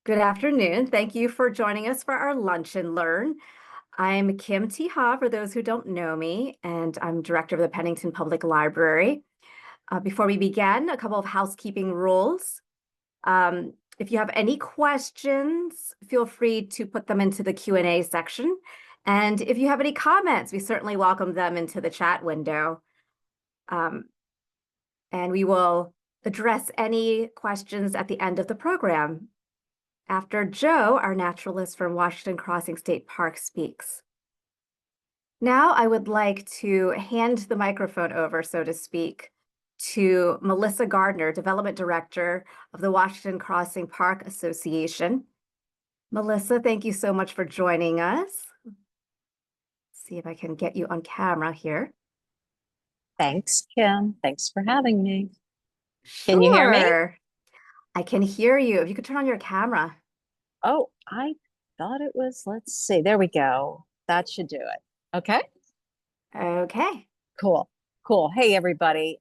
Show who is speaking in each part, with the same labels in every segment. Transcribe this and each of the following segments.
Speaker 1: Good afternoon. Thank you for joining us for our Lunch and Learn. I'm Kim T. Ha, for those who don't know me, and I'm director of the Pennington Public Library. Before we begin, a couple of housekeeping rules. If you have any questions, feel free to put them into the Q&A section. And if you have any comments, we certainly welcome them into the chat window. And we will address any questions at the end of the program, after Joe, our naturalist from Washington Crossing State Park, speaks. Now I would like to hand the microphone over, so to speak, to Melissa Gardner, Development Director of the Washington Crossing Park Association. Melissa, thank you so much for joining us. Let's see if I can get you on camera here.
Speaker 2: Thanks, Kim. Thanks for having me. Can you hear me?
Speaker 1: I can hear you. If you could turn on your camera.
Speaker 2: Oh, I thought it was, let's see. There we go. That should do it. Okay.
Speaker 1: Okay.
Speaker 2: Cool. Hey, everybody.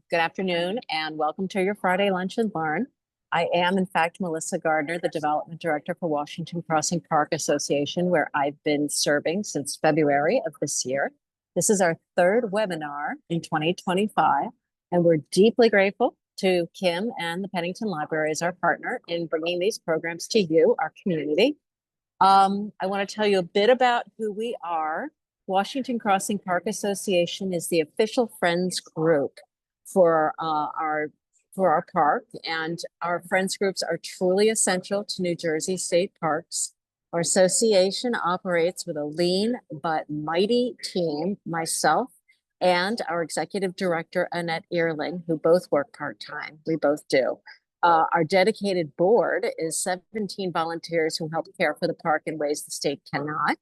Speaker 2: Good afternoon and welcome to your Friday Lunch and Learn. I am, in fact, Melissa Gardner, the Development Director for Washington Crossing Park Association, where I've been serving since February of this year. This is our third webinar in 2025, and we're deeply grateful to Kim and the Pennington Library as our partner in bringing these programs to you, our community. I want to tell you a bit about who we are. Washington Crossing Park Association is the official friends group for our park, and our friends groups are truly essential to New Jersey state parks. Our association operates with a lean but mighty team, myself and our executive director, Annette Earling, who both work part-time. We both do. Our dedicated board is 17 volunteers who help care for the park in ways the state cannot.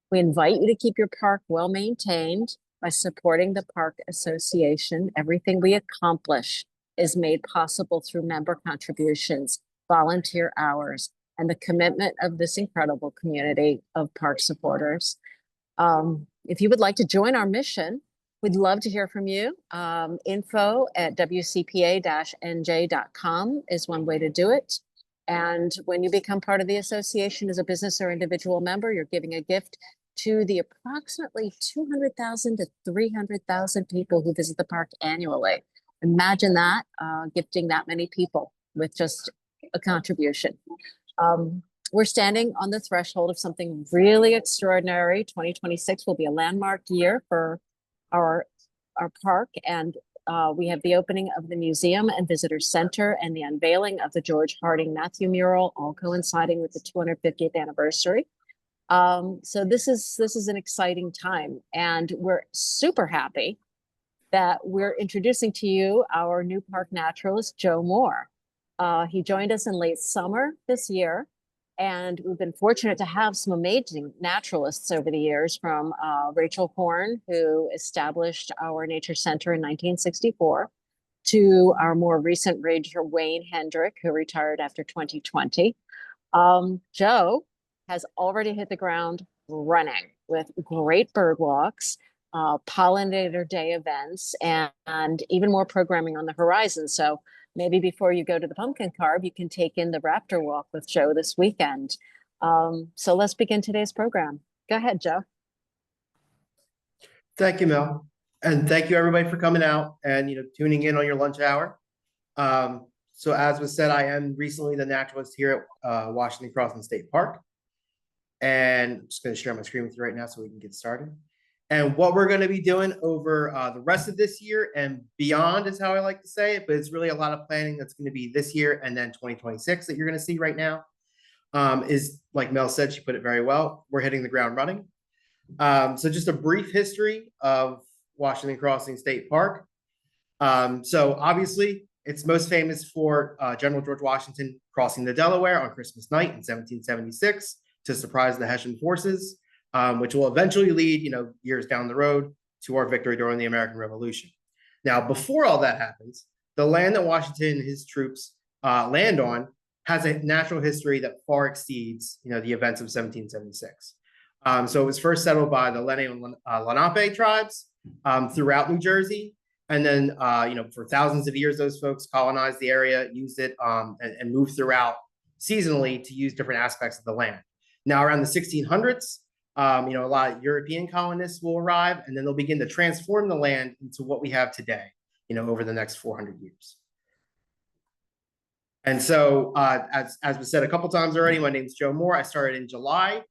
Speaker 2: We invite you to keep your park well maintained by supporting the Park Association. Everything we accomplish is made possible through member contributions, volunteer hours, and the commitment of this incredible community of park supporters. If you would like to join our mission, we'd love to hear from you. Info at wcpa-nj.com is one way to do it. And when you become part of the association as a business or individual member, you're giving a gift to the approximately 200,000 to 300,000 people who visit the park annually. Imagine that, gifting that many people with just a contribution. We're standing on the threshold of something really extraordinary. 2026 will be a landmark year for our park, and we have the opening of the Museum and Visitor Center and the unveiling of the George Harding Matthew mural, all coinciding with the 250th anniversary. So this is an exciting time, and we're super happy that we're introducing to you our new park naturalist, Joe Moore. He joined us in late summer this year, and we've been fortunate to have some amazing naturalists over the years, from Rachel Horn, who established our nature center in 1964, to our more recent ranger, Wayne Hendrick, who retired after 2020. Joe has already hit the ground running with great bird walks, pollinator day events, and even more programming on the horizon. So maybe before you go to the pumpkin carve, you can take in the raptor walk with Joe this weekend. So let's begin today's program. Go ahead, Joe.
Speaker 3: Thank you, Mel. And thank you, everybody, for coming out and tuning in on your lunch hour. So as was said, I am recently the naturalist here at Washington Crossing State Park. And I'm just going to share my screen with you right now so we can get started. And what we're going to be doing over the rest of this year and beyond is how I like to say it, but it's really a lot of planning that's going to be this year and then 2026 that you're going to see right now. Is, like Mel said, she put it very well, we're hitting the ground running. So just a brief history of Washington Crossing State Park. So obviously, it's most famous for General George Washington crossing the Delaware on Christmas night in 1776 to surprise the Hessian forces, which will eventually lead, years down the road to our victory during the American Revolution. Now, before all that happens, the land that Washington and his troops land on has a natural history that far exceeds, the events of 1776. So it was first settled by the Lenni and Lenape tribes throughout New Jersey. And then, for thousands of years, those folks colonized the area, used it, and moved throughout seasonally to use different aspects of the land. Now, around the 1600s, a lot of European colonists will arrive, and then they'll begin to transform the land into what we have today, over the next 400 years. And so, as was said a couple times already, my name is Joe Moore. I started in July.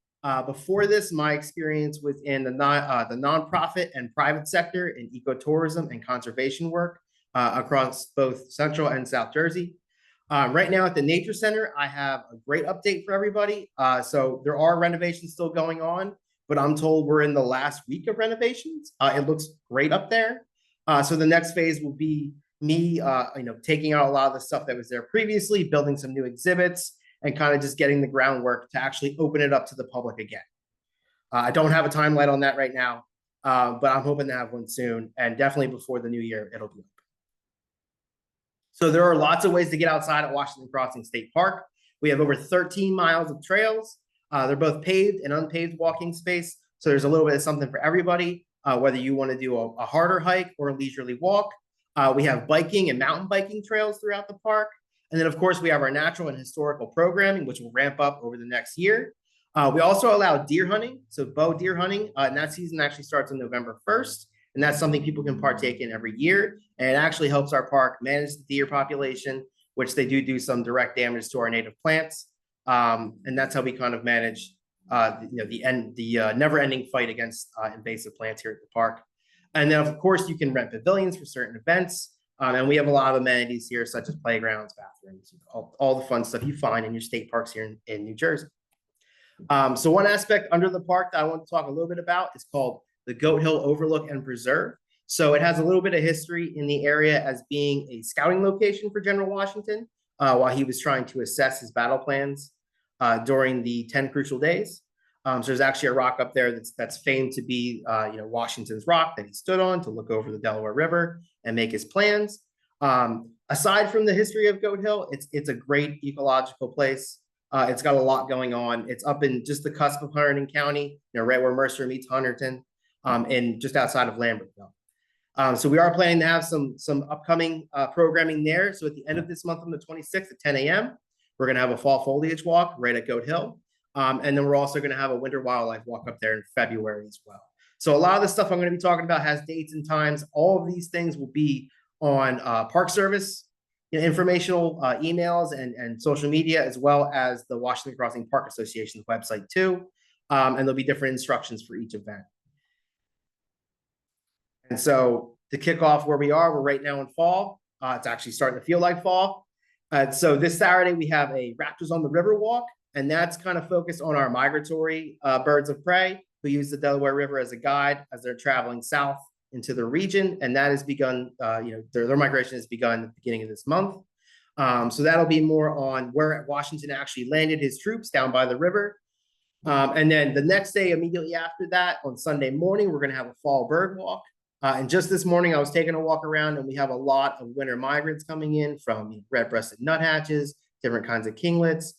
Speaker 3: Before this, my experience was in the nonprofit and private sector in ecotourism and conservation work across both Central and South Jersey. Right now at the Nature Center, I have a great update for everybody. So there are renovations still going on, but I'm told we're in the last week of renovations. It looks great up there. So the next phase will be me, taking out a lot of the stuff that was there previously, building some new exhibits, and kind of just getting the groundwork to actually open it up to the public again. I don't have a timeline on that right now, but I'm hoping to have one soon, and definitely before the new year, it'll be open. So there are lots of ways to get outside at Washington Crossing State Park. We have over 13 miles of trails. They're both paved and unpaved walking space. So there's a little bit of something for everybody, whether you want to do a harder hike or a leisurely walk. We have biking and mountain biking trails throughout the park. And then, of course, we have our natural and historical programming, which will ramp up over the next year. We also allow deer hunting, so bow deer hunting, and that season actually starts on November 1st. And that's something people can partake in every year. And it actually helps our park manage the deer population, which they do some direct damage to our native plants. And that's how we kind of manage the never-ending fight against invasive plants here at the park. And then, of course, you can rent pavilions for certain events. And we have a lot of amenities here, such as playgrounds, bathrooms, all the fun stuff you find in your state parks here in New Jersey. So one aspect under the park that I want to talk a little bit about is called the Goat Hill Overlook and Preserve. So it has a little bit of history in the area as being a scouting location for General Washington while he was trying to assess his battle plans during the 10 Crucial Days. So there's actually a rock up there that's famed to be, Washington's rock that he stood on to look over the Delaware River and make his plans. Aside from the history of Goat Hill, it's a great ecological place. It's got a lot going on. It's up in just the cusp of Hunterdon County, right where Mercer meets Hunterdon, and just outside of Lambertville. So we are planning to have some upcoming programming there. So at the end of this month on the 26th at 10 a.m., we're going to have a fall foliage walk right at Goat Hill. And then we're also going to have a winter wildlife walk up there in February as well. So a lot of the stuff I'm going to be talking about has dates and times. All of these things will be on Park Service, informational emails and social media, as well as the Washington Crossing Park Association's website too. And there'll be different instructions for each event. And so to kick off where we are, we're right now in fall. It's actually starting to feel like fall. So this Saturday, we have a Raptors on the River walk, and that's kind of focused on our migratory birds of prey who use the Delaware River as a guide as they're traveling south into the region. And that has begun, their migration has begun at the beginning of this month. So that'll be more on where Washington actually landed his troops down by the river. And then the next day, immediately after that, on Sunday morning, we're going to have a fall bird walk. And just this morning, I was taking a walk around, and we have a lot of winter migrants coming in from red-breasted nuthatches, different kinds of kinglets.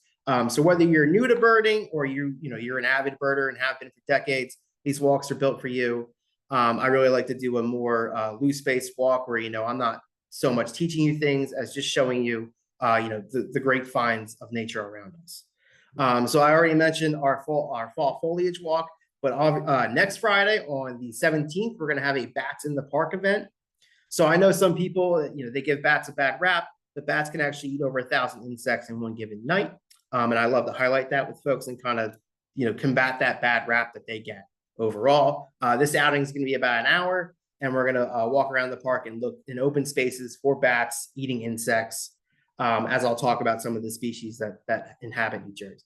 Speaker 3: So whether you're new to birding or you're an avid birder and have been for decades, these walks are built for you. I really like to do a more loose-based walk where I'm not so much teaching you things as just showing you the great finds of nature around us. So I already mentioned our fall foliage walk. But next Friday on the 17th, we're going to have a Bats in the Park event. So I know some people, they give bats a bad rap, but bats can actually eat over 1,000 insects in one given night. And I love to highlight that with folks and kind of, combat that bad rap that they get overall. This outing is going to be about an hour, and we're going to walk around the park and look in open spaces for bats eating insects, as I'll talk about some of the species that inhabit New Jersey.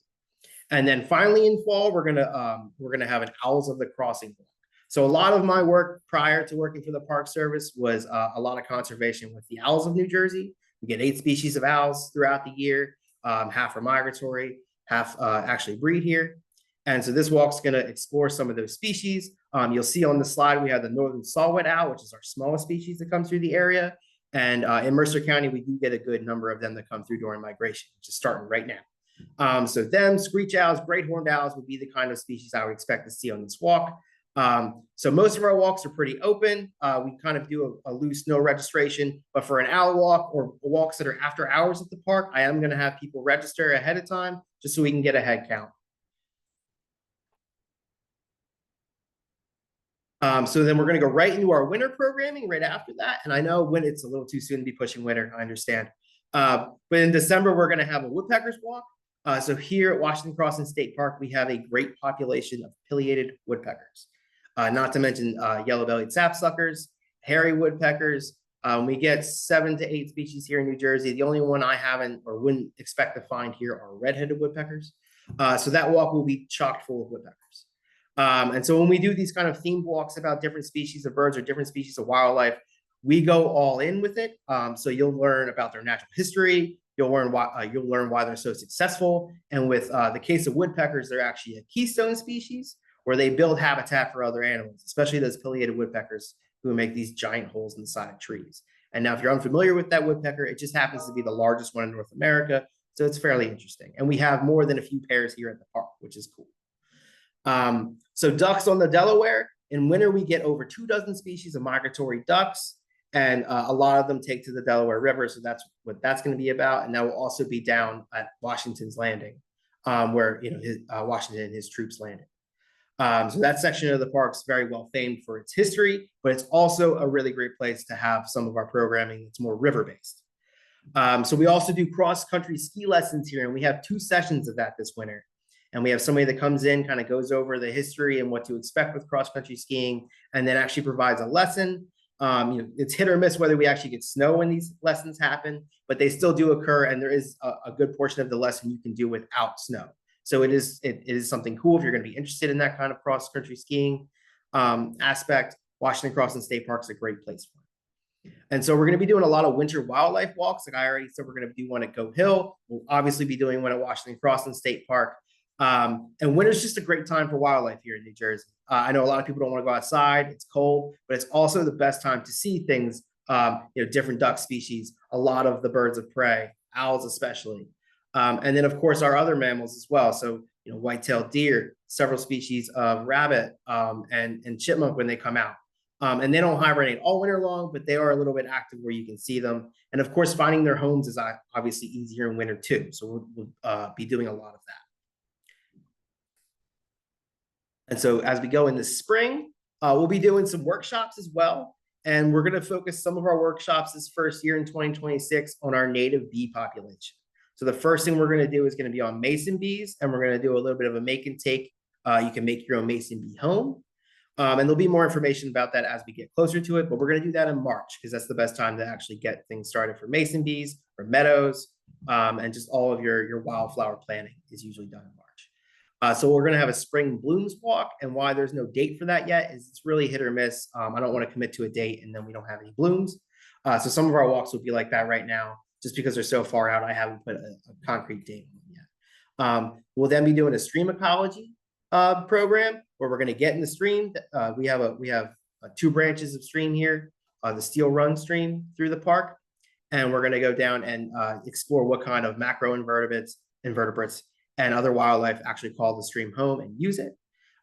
Speaker 3: And then finally in fall, we're gonna have an Owls of the Crossing walk. So a lot of my work prior to working for the Park Service was a lot of conservation with the owls of New Jersey. We get 8 species of owls throughout the year. Half are migratory, half actually breed here. And so this walk's gonna explore some of those species. You'll see on the slide, we have the northern saw-whet owl, which is our smallest species that comes through the area. And in Mercer County, we do get a good number of them that come through during migration, which is starting right now. So them, screech owls, great horned owls would be the kind of species I would expect to see on this walk. So most of our walks are pretty open. We kind of do a loose no registration, but for an owl walk or walks that are after hours at the park, I am going to have people register ahead of time just so we can get a head count. So then we're going to go right into our winter programming right after that. And I know when it's a little too soon to be pushing winter, I understand. But in December, we're going to have a woodpeckers walk. So here at Washington Crossing State Park, we have a great population of pileated woodpeckers, not to mention yellow-bellied sapsuckers, hairy woodpeckers. We get 7 to 8 species here in New Jersey. The only one I haven't or wouldn't expect to find here are red-headed woodpeckers. So that walk will be chock full of woodpeckers. And so when we do these kind of themed walks about different species of birds or different species of wildlife, we go all in with it. So you'll learn about their natural history. You'll learn why they're so successful. And with the case of woodpeckers, they're actually a keystone species where they build habitat for other animals, especially those pileated woodpeckers who make these giant holes in the side of trees. And now if you're unfamiliar with that woodpecker, it just happens to be the largest one in North America. So it's fairly interesting. And we have more than a few pairs here at the park, which is cool. So ducks on the Delaware. In winter, we get over 24 species of migratory ducks, and a lot of them take to the Delaware River. So that's what that's going to be about. And that will also be down at Washington's Landing, where Washington and his troops landed. So that section of the park is very well famed for its history, but it's also a really great place to have some of our programming that's more river-based. So we also do cross-country ski lessons here, and we have 2 sessions of that this winter. And we have somebody that comes in, kind of goes over the history and what to expect with cross-country skiing, and then actually provides a lesson. It's hit or miss whether we actually get snow when these lessons happen, but they still do occur, and there is a good portion of the lesson you can do without snow. So it is something cool if you're going to be interested in that kind of cross-country skiing aspect. Washington Crossing State Park is a great place for it. And so we're going to be doing a lot of winter wildlife walks. Like I already said, we're going to do one at Goat Hill. We'll obviously be doing one at Washington Crossing State Park. And winter's just a great time for wildlife here in New Jersey. I know a lot of people don't want to go outside. It's cold, but it's also the best time to see things, different duck species, a lot of the birds of prey, owls especially. And then, of course, our other mammals as well. So, white-tailed deer, several species of rabbit and chipmunk when they come out. And they don't hibernate all winter long, but they are a little bit active where you can see them. And, of course, finding their homes is obviously easier in winter, too. So we'll be doing a lot of that. And so as we go in the spring, we'll be doing some workshops as well. And we're going to focus some of our workshops this first year in 2026 on our native bee population. So the first thing we're going to do is going to be on mason bees, and we're going to do a little bit of a make and take. You can make your own mason bee home. And there'll be more information about that as we get closer to it, but we're going to do that in March because that's the best time to actually get things started for mason bees, for meadows, and just all of your wildflower planting is usually done in March. So we're going to have a spring blooms walk, and why there's no date for that yet is it's really hit or miss. I don't want to commit to a date and then we don't have any blooms. So some of our walks will be like that right now, just because they're so far out. I haven't put a concrete date on them yet. We'll then be doing a stream ecology program where we're going to get in the stream. We have 2 branches of stream here, the Steel Run stream through the park, and we're going to go down and explore what kind of macroinvertebrates, invertebrates, and other wildlife actually call the stream home and use it.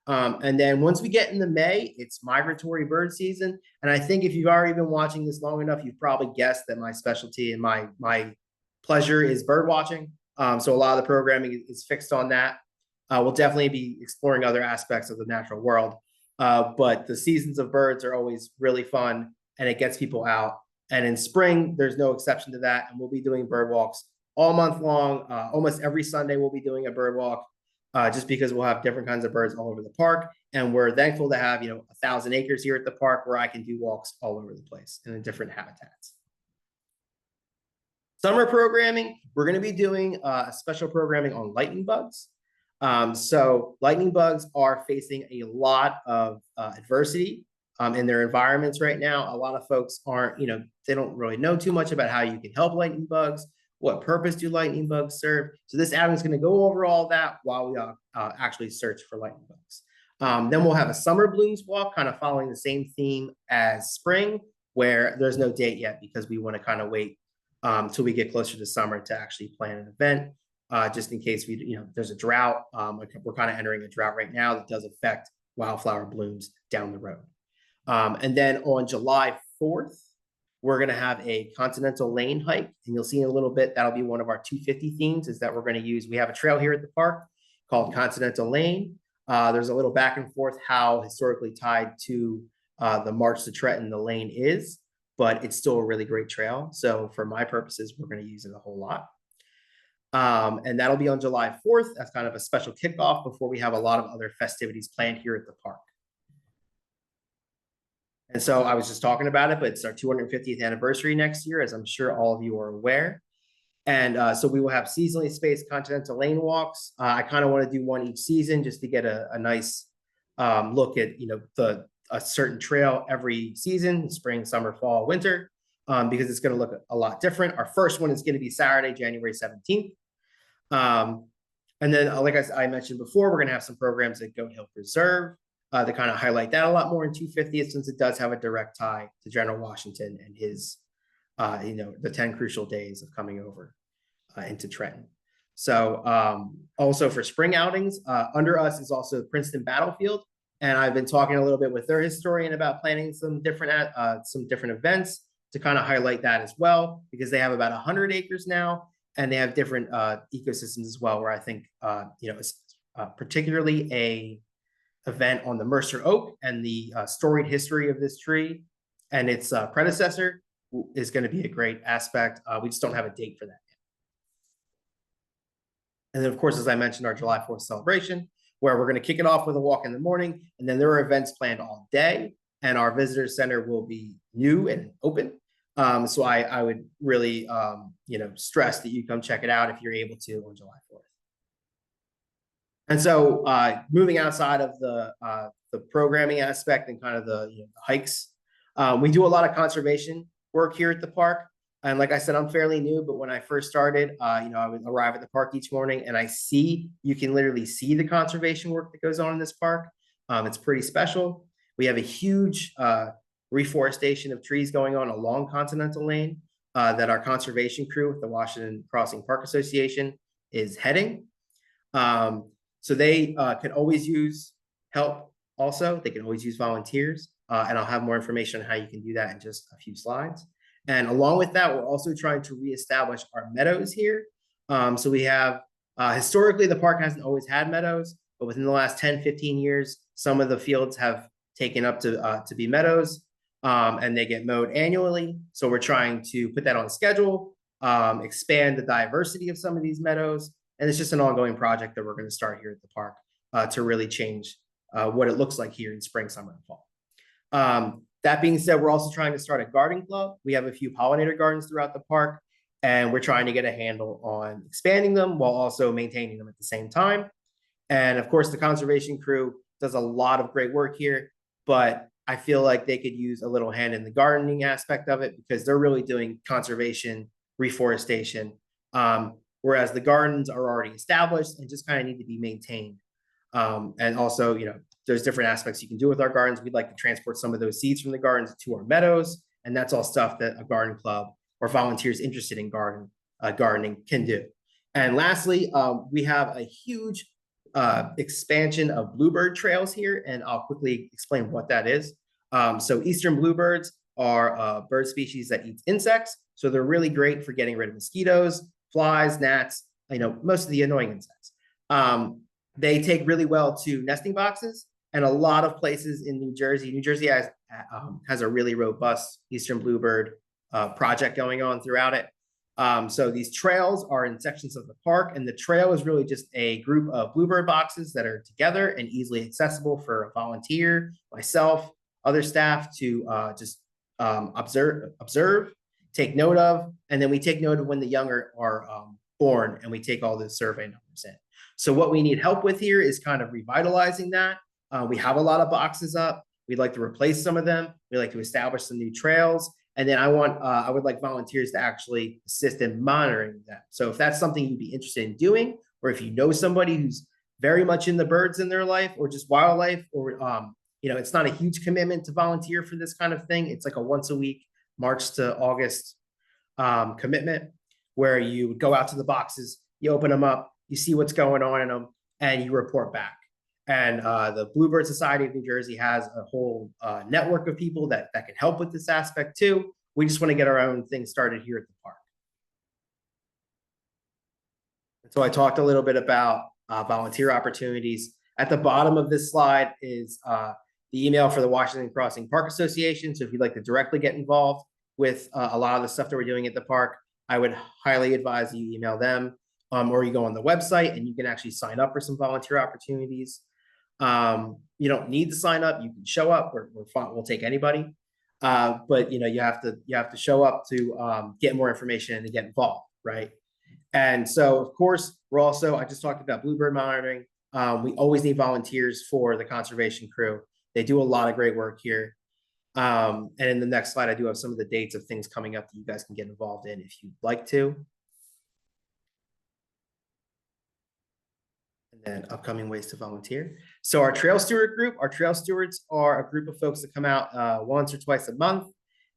Speaker 3: And then once we get into May, it's migratory bird season. And I think if you've already been watching this long enough, you've probably guessed that my specialty and my pleasure is bird watching. So a lot of the programming is fixed on that. We'll definitely be exploring other aspects of the natural world. But the seasons of birds are always really fun, and it gets people out. And in spring, there's no exception to that. And we'll be doing bird walks all month long. Almost every Sunday, we'll be doing a bird walk just because we'll have different kinds of birds all over the park. And we're thankful to have, 1,000 acres here at the park where I can do walks all over the place and in different habitats. Summer programming, we're going to be doing a special programming on lightning bugs. So lightning bugs are facing a lot of adversity in their environments right now. A lot of folks aren't, they don't really know too much about how you can help lightning bugs. What purpose do lightning bugs serve? So this outing is going to go over all that while we actually search for lightning bugs. Then we'll have a summer blooms walk, kind of following the same theme as spring, where there's no date yet because we want to kind of wait till we get closer to summer to actually plan an event, just in case there's a drought. We're kind of entering a drought right now that does affect wildflower blooms down the road. And then on July 4th, we're going to have a Continental Lane hike, and you'll see in a little bit, that'll be one of our 250 themes is that we're going to use, we have a trail here at the park called Continental Lane. There's a little back and forth how historically tied to the March to Trenton the lane is, but it's still a really great trail. So for my purposes, we're going to use it a whole lot. And that'll be on July 4th as kind of a special kickoff before we have a lot of other festivities planned here at the park. And so I was just talking about it, but it's our 250th anniversary next year, as I'm sure all of you are aware. And so we will have seasonally spaced Continental Lane walks. I kind of want to do one each season just to get a nice look at, a certain trail every season, spring, summer, fall, winter, because it's going to look a lot different. Our first one is going to be Saturday, January 17th. And then, like I mentioned before, we're going to have some programs at Goat Hill Preserve to kind of highlight that a lot more in 250th, since it does have a direct tie to General Washington and his, the 10 crucial days of coming over into Trenton. So also for spring outings, under us is also the Princeton Battlefield. And I've been talking a little bit with their historian about planning some different events to kind of highlight that as well, because they have about 100 acres now, and they have different ecosystems as well, where I think, particularly a event on the Mercer oak and the storied history of this tree and its predecessor is going to be a great aspect. We just don't have a date for that yet. And then, of course, as I mentioned, our July 4th celebration, where we're going to kick it off with a walk in the morning, and then there are events planned all day, and our visitor center will be new and open. So I would really, stress that you come check it out if you're able to on July 4th. And so moving outside of the programming aspect and kind of the hikes, we do a lot of conservation work here at the park. And like I said, I'm fairly new, but when I first started, I would arrive at the park each morning and you can literally see the conservation work that goes on in this park. It's pretty special. We have a huge reforestation of trees going on along Continental Lane that our conservation crew with the Washington Crossing Park Association is heading. So they can always use help also. They can always use volunteers. And I'll have more information on how you can do that in just a few slides. And along with that, we're also trying to reestablish our meadows here. So we have, historically, the park hasn't always had meadows, but within the last 10, 15 years, some of the fields have taken up to be meadows, and they get mowed annually. So we're trying to put that on schedule, expand the diversity of some of these meadows. And it's just an ongoing project that we're going to start here at the park to really change what it looks like here in spring, summer, and fall. That being said, we're also trying to start a garden club. We have a few pollinator gardens throughout the park, and we're trying to get a handle on expanding them while also maintaining them at the same time. And of course, the conservation crew does a lot of great work here, but I feel like they could use a little hand in the gardening aspect of it, because they're really doing conservation, reforestation, whereas the gardens are already established and just kind of need to be maintained. And also, there's different aspects you can do with our gardens. We'd like to transport some of those seeds from the gardens to our meadows, and that's all stuff that a garden club or volunteers interested in gardening can do. And lastly, we have a huge expansion of bluebird trails here, and I'll quickly explain what that is. So eastern bluebirds are a bird species that eats insects, so they're really great for getting rid of mosquitoes, flies, gnats, most of the annoying insects. They take really well to nesting boxes, and a lot of places in New Jersey has a really robust eastern bluebird project going on throughout it. So these trails are in sections of the park, and the trail is really just a group of bluebird boxes that are together and easily accessible for a volunteer, myself, other staff to just observe, take note of, and then we take note of when the young are born, and we take all the survey numbers in. So what we need help with here is kind of revitalizing that. We have a lot of boxes up. We'd like to replace some of them. We'd like to establish some new trails. And then I would like volunteers to actually assist in monitoring that. So if that's something you'd be interested in doing, or if you know somebody who's very much in the birds in their life, or just wildlife, or it's not a huge commitment to volunteer for this kind of thing. It's like a once a week, March to August commitment, where you go out to the boxes, you open them up, you see what's going on in them, and you report back. And the Bluebird Society of New Jersey has a whole network of people that can help with this aspect too. We just want to get our own thing started here at the park. And so I talked a little bit about volunteer opportunities. At the bottom of this slide is the email for the Washington Crossing Park Association. So if you'd like to directly get involved with a lot of the stuff that we're doing at the park, I would highly advise you email them, or you go on the website and you can actually sign up for some volunteer opportunities. You don't need to sign up. You can show up. We're fine. We'll take anybody. But you have to show up to get more information and to get involved, right? And so, of course, I just talked about bluebird monitoring. We always need volunteers for the conservation crew. They do a lot of great work here. And in the next slide, I do have some of the dates of things coming up that you guys can get involved in if you'd like to. And then upcoming ways to volunteer. So our trail steward group, our trail stewards are a group of folks that come out once or twice a month,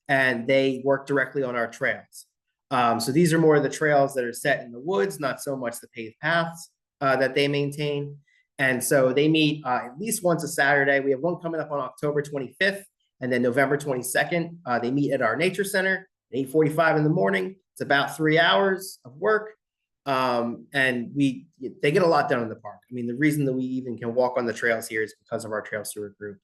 Speaker 3: and they work directly on our trails. So these are more of the trails that are set in the woods, not so much the paved paths that they maintain. And so they meet at least once a Saturday. We have one coming up on October 25th, and then November 22nd. They meet at our nature center at 8:45 in the morning. It's about 3 hours of work. And they get a lot done in the park. I mean, the reason that we even can walk on the trails here is because of our trail steward group.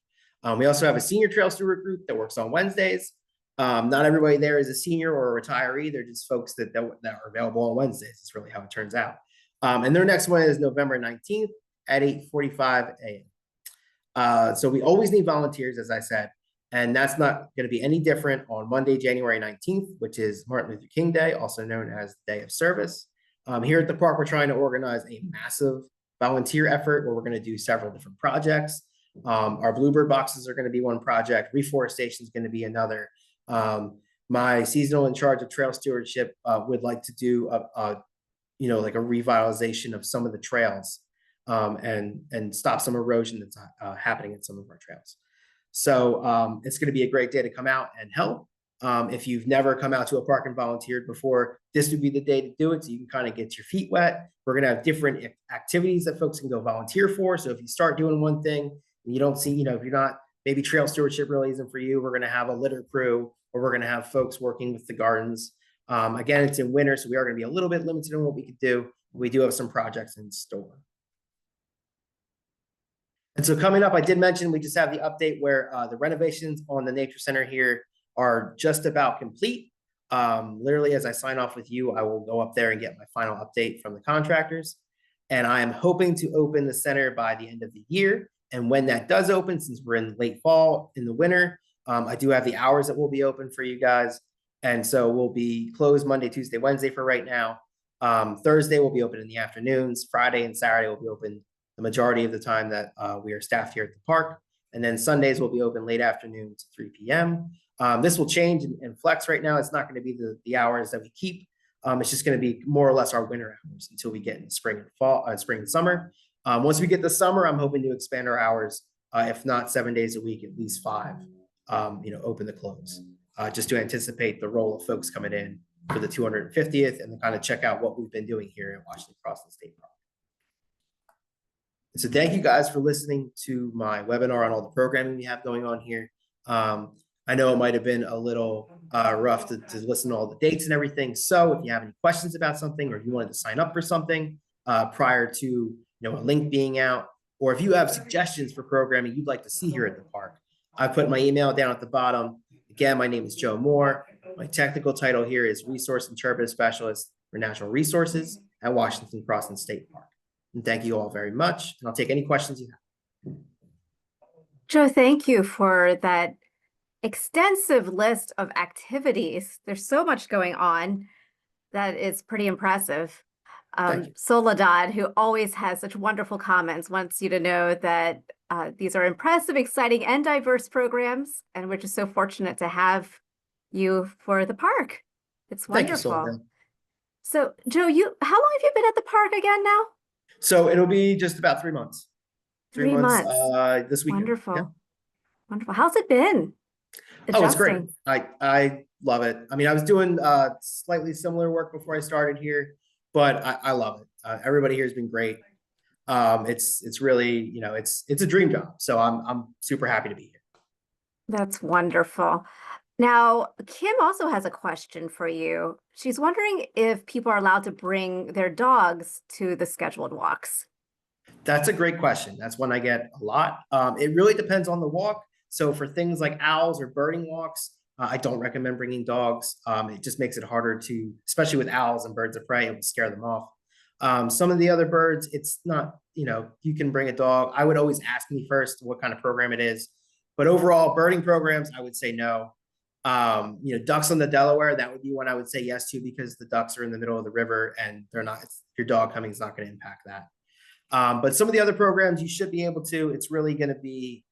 Speaker 3: We also have a senior trail steward group that works on Wednesdays. Not everybody there is a senior or a retiree. They're just folks that are available on Wednesdays. It's really how it turns out. And their next one is November 19th at 8:45 a.m. So we always need volunteers, as I said, and that's not going to be any different on Monday, January 19th, which is Martin Luther King Day, also known as the Day of Service. Here at the park, we're trying to organize a massive volunteer effort where we're going to do several different projects. Our bluebird boxes are going to be one project. Reforestation is going to be another. My seasonal in charge of trail stewardship would like to do like a revitalization of some of the trails and stop some erosion that's happening at some of our trails. So it's going to be a great day to come out and help. If you've never come out to a park and volunteered before, this would be the day to do it. So you can kind of get your feet wet. We're going to have different activities that folks can go volunteer for. So if you start doing one thing and you don't see, if you're not, maybe trail stewardship really isn't for you, we're going to have a litter crew, or we're going to have folks working with the gardens. Again, it's in winter, so we are going to be a little bit limited in what we could do. We do have some projects in store. And so coming up, I did mention we just have the update where the renovations on the nature center here are just about complete. Literally, as I sign off with you, I will go up there and get my final update from the contractors. And I am hoping to open the center by the end of the year. And when that does open, since we're in late fall, in the winter, I do have the hours that will be open for you guys. And so we'll be closed Monday, Tuesday, Wednesday for right now. Thursday will be open in the afternoons. Friday and Saturday will be open the majority of the time that we are staffed here at the park. And then Sundays will be open late afternoon to 3 p.m. This will change and flex right now. It's not going to be the hours that we keep. It's just going to be more or less our winter hours until we get in spring and fall, spring and summer. Once we get the summer, I'm hoping to expand our hours, if not 7 days a week, at least 5, open to close, just to anticipate the role of folks coming in for the 250th and to kind of check out what we've been doing here at Washington Crossing State Park. And so thank you guys for listening to my webinar on all the programming we have going on here. I know it might have been a little rough to listen to all the dates and everything. So if you have any questions about something, or if you wanted to sign up for something prior to a link being out, or if you have suggestions for programming you'd like to see here at the park, I put my email down at the bottom. Again, my name is Joe Moore. My technical title here is Resource Interpretive Specialist for Natural Resources at Washington Crossing State Park. And thank you all very much. And I'll take any questions you have.
Speaker 1: Joe, thank you for that extensive list of activities. There's so much going on that is pretty impressive. Soledad, who always has such wonderful comments, wants you to know that these are impressive, exciting, and diverse programs, and we're just so fortunate to have you for the park. It's wonderful. Thank you, so, Joe, how long have you been at the park again now?
Speaker 3: So it'll be just about 3 months.
Speaker 1: 3 months.
Speaker 3: This week.
Speaker 1: Wonderful.
Speaker 3: Yeah.
Speaker 1: Wonderful. How's it been?
Speaker 3: Adjusting? Oh, it's great. I love it. I mean, I was doing slightly similar work before I started here, but I love it. Everybody here has been great. It's really, it's a dream job. So I'm super happy to be here.
Speaker 1: That's wonderful. Now, Kim also has a question for you. She's wondering if people are allowed to bring their dogs to the scheduled walks.
Speaker 3: That's a great question. That's one I get a lot. It really depends on the walk. So for things like owls or birding walks, I don't recommend bringing dogs. It just makes it harder to, especially with owls and birds of prey, it will scare them off. Some of the other birds, it's not, you can bring a dog. I would always ask me first what kind of program it is. But overall, birding programs, I would say no. Ducks on the Delaware, that would be one I would say yes to, because the ducks are in the middle of the river and they're not, your dog coming is not going to impact that. But some of the other programs you should be able to, it's really going to be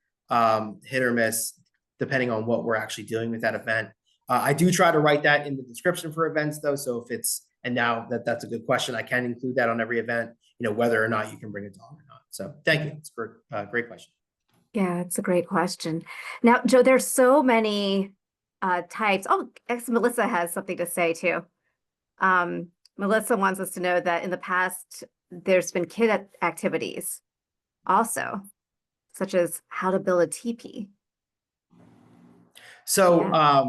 Speaker 3: hit or miss depending on what we're actually doing with that event. I do try to write that in the description for events though. So if it's, and now that's a good question, I can include that on every event, whether or not you can bring a dog or not. So thank you. It's a great question.
Speaker 1: Yeah, it's a great question. Now, Joe, there's so many types. Oh, Melissa has something to say too. Melissa wants us to know that in the past, there's been kid activities also, such as how to build a teepee.
Speaker 3: So
Speaker 1: Yeah.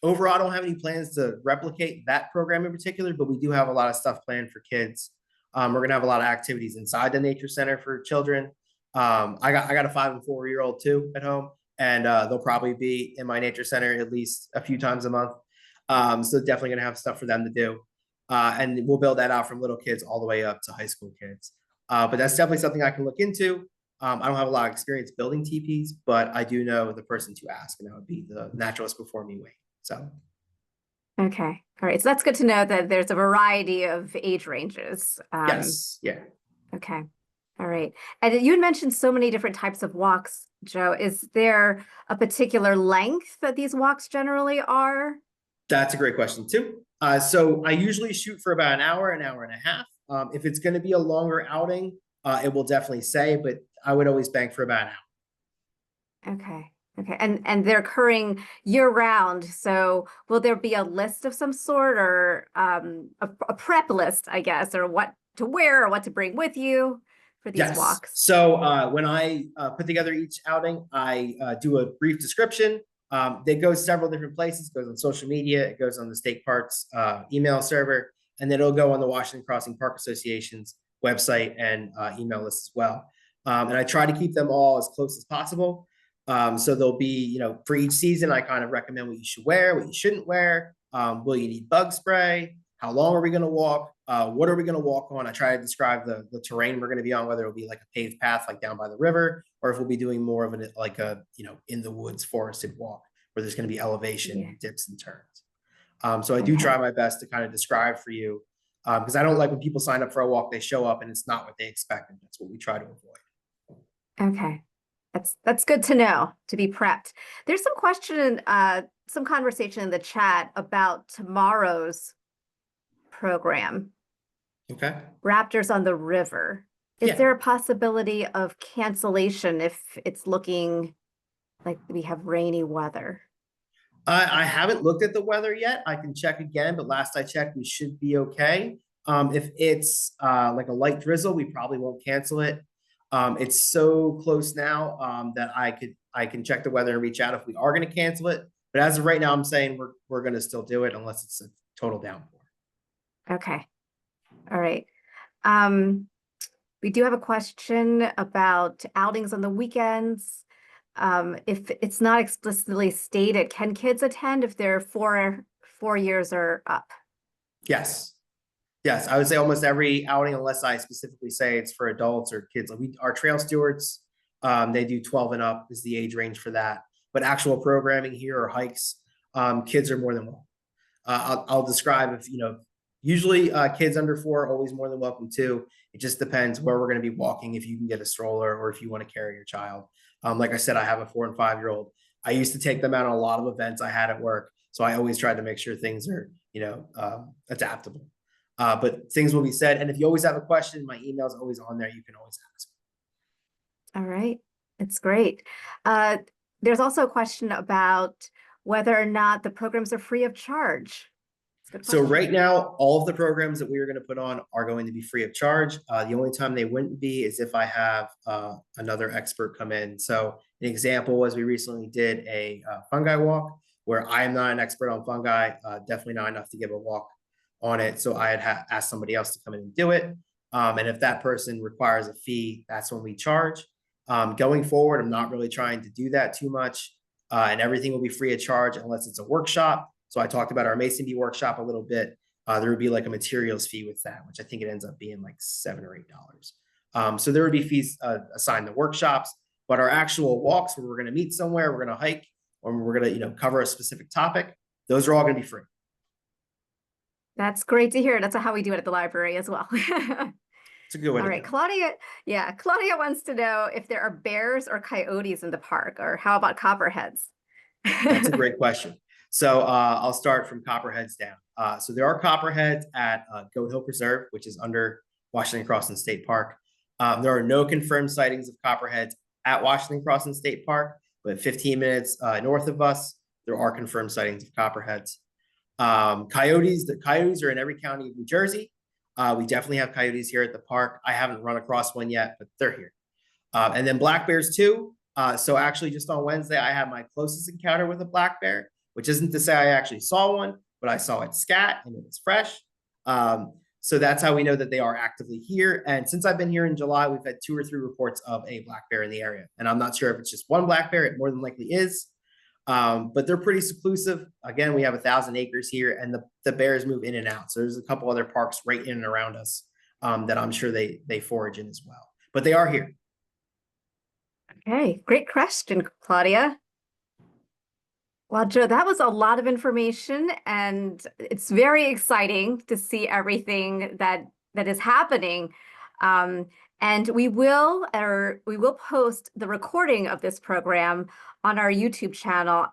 Speaker 3: overall, I don't have any plans to replicate that program in particular, but we do have a lot of stuff planned for kids. We're going to have a lot of activities inside the nature center for children. I got a 5 and 4-year-old too at home, and they'll probably be in my nature center at least a few times a month. So definitely going to have stuff for them to do. And we'll build that out from little kids all the way up to high school kids. But that's definitely something I can look into. I don't have a lot of experience building teepees, but I do know the person to ask, and that would be the naturalist before me, Wayne. So.
Speaker 1: Okay. All right. So that's good to know that there's a variety of age ranges.
Speaker 3: Yes. Yeah.
Speaker 1: Okay. All right. And you had mentioned so many different types of walks, Joe. Is there a particular length that these walks generally are?
Speaker 3: That's a great question too. So I usually shoot for about an hour and a half. If it's going to be a longer outing, it will definitely say, but I would always bank for about an hour.
Speaker 1: Okay. Okay. And they're occurring year round. So will there be a list of some sort, or a prep list, I guess, or what to wear or what to bring with you for these
Speaker 3: Yes.
Speaker 1: walks?
Speaker 3: So when I put together each outing, I do a brief description. That goes several different places. It goes on social media. It goes on the state parks email server, and then it'll go on the Washington Crossing Park Association's website and email list as well. And I try to keep them all as close as possible. So there'll be, for each season, I kind of recommend what you should wear, what you shouldn't wear. Will you need bug spray? How long are we going to walk? What are we going to walk on? I try to describe the terrain we're going to be on, whether it'll be like a paved path, like down by the river, or if we'll be doing more of an, like a, in the woods forested walk where there's going to be elevation, dips and turns. So I do try my best to kind of describe for you, because I don't like when people sign up for a walk, they show up and it's not what they expected. That's what we try to avoid.
Speaker 1: Okay. That's good to know, to be prepped. There's some conversation in the chat about tomorrow's program.
Speaker 3: Okay.
Speaker 1: Raptors on the river. Is there a possibility of cancellation if it's looking like we have rainy weather?
Speaker 3: I haven't looked at the weather yet. I can check again, but last I checked, we should be okay. If it's like a light drizzle, we probably won't cancel it. It's so close now that I can check the weather and reach out if we are going to cancel it. But as of right now, I'm saying we're going to still do it unless it's a total downpour.
Speaker 1: Okay. All right. We do have a question about outings on the weekends. If it's not explicitly stated, can kids attend if they're 4 years or up?
Speaker 3: Yes. Yes, I would say almost every outing, unless I specifically say it's for adults or kids. Like our trail stewards, they do 12 and up is the age range for that. But actual programming here or hikes, kids are more than welcome. I'll describe if, usually kids under 4 are always more than welcome too. It just depends where we're going to be walking, if you can get a stroller or if you want to carry your child. Like I said, I have a 4 and 5-year-old. I used to take them out on a lot of events I had at work. So I always tried to make sure things are, adaptable. But things will be said. And if you always have a question, my email is always on there. You can always ask.
Speaker 1: All right. It's great. There's also a question about whether or not the programs are free of charge. That's a good
Speaker 3: So
Speaker 1: question.
Speaker 3: right now, all of the programs that we are going to put on are going to be free of charge. The only time they wouldn't be is if I have another expert come in. So an example was we recently did a fungi walk where I am not an expert on fungi, definitely not enough to give a walk on it. So I had asked somebody else to come in and do it. And if that person requires a fee, that's when we charge. Going forward, I'm not really trying to do that too much, and everything will be free of charge unless it's a workshop. So I talked about our Mason bee workshop a little bit. There would be like a materials fee with that, which I think it ends up being like $7 or $8. So there would be fees assigned to workshops, but our actual walks where we're going to meet somewhere, we're going to hike, or we're going to cover a specific topic, those are all going to be free.
Speaker 1: That's great to hear. That's how we do it at the library as well.
Speaker 3: It's a good way
Speaker 1: All
Speaker 3: to
Speaker 1: right,
Speaker 3: go.
Speaker 1: Claudia. Yeah, Claudia wants to know if there are bears or coyotes in the park, or how about copperheads?
Speaker 3: That's a great question. So I'll start from copperheads down. So there are copperheads at Goat Hill Preserve, which is under Washington Crossing State Park. There are no confirmed sightings of copperheads at Washington Crossing State Park, but 15 minutes north of us, there are confirmed sightings of copperheads. The coyotes are in every county of New Jersey. We definitely have coyotes here at the park. I haven't run across one yet, but they're here. And then black bears too. So actually just on Wednesday, I had my closest encounter with a black bear, which isn't to say I actually saw one, but I saw it scat and it was fresh. So that's how we know that they are actively here. And since I've been here in July, we've had 2 or 3 reports of a black bear in the area. And I'm not sure if it's just one black bear, it more than likely is. But they're pretty seclusive. Again, we have 1,000 acres here and the bears move in and out. So there's a couple other parks right in and around us that I'm sure they forage in as well. But they are here.
Speaker 1: Okay, great question, Claudia. Well, Joe, that was a lot of information, and it's very exciting to see everything that is happening. And we will post the recording of this program on our YouTube channel,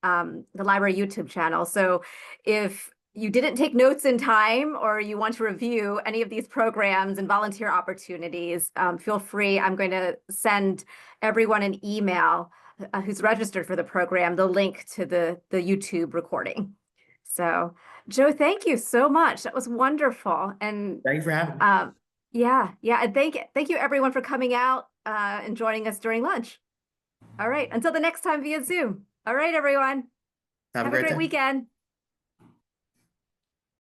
Speaker 1: the library YouTube channel. So if you didn't take notes in time or you want to review any of these programs and volunteer opportunities, feel free. I'm going to send everyone an email who's registered for the program, the link to the YouTube recording. So, Joe, thank you so much. That was wonderful. And
Speaker 3: Thank you for having me.
Speaker 1: yeah. And thank you everyone for coming out and joining us during lunch. All right, until the next time via Zoom. All right, everyone.
Speaker 3: Have a
Speaker 1: Have a
Speaker 3: great
Speaker 1: great
Speaker 3: day.
Speaker 1: weekend.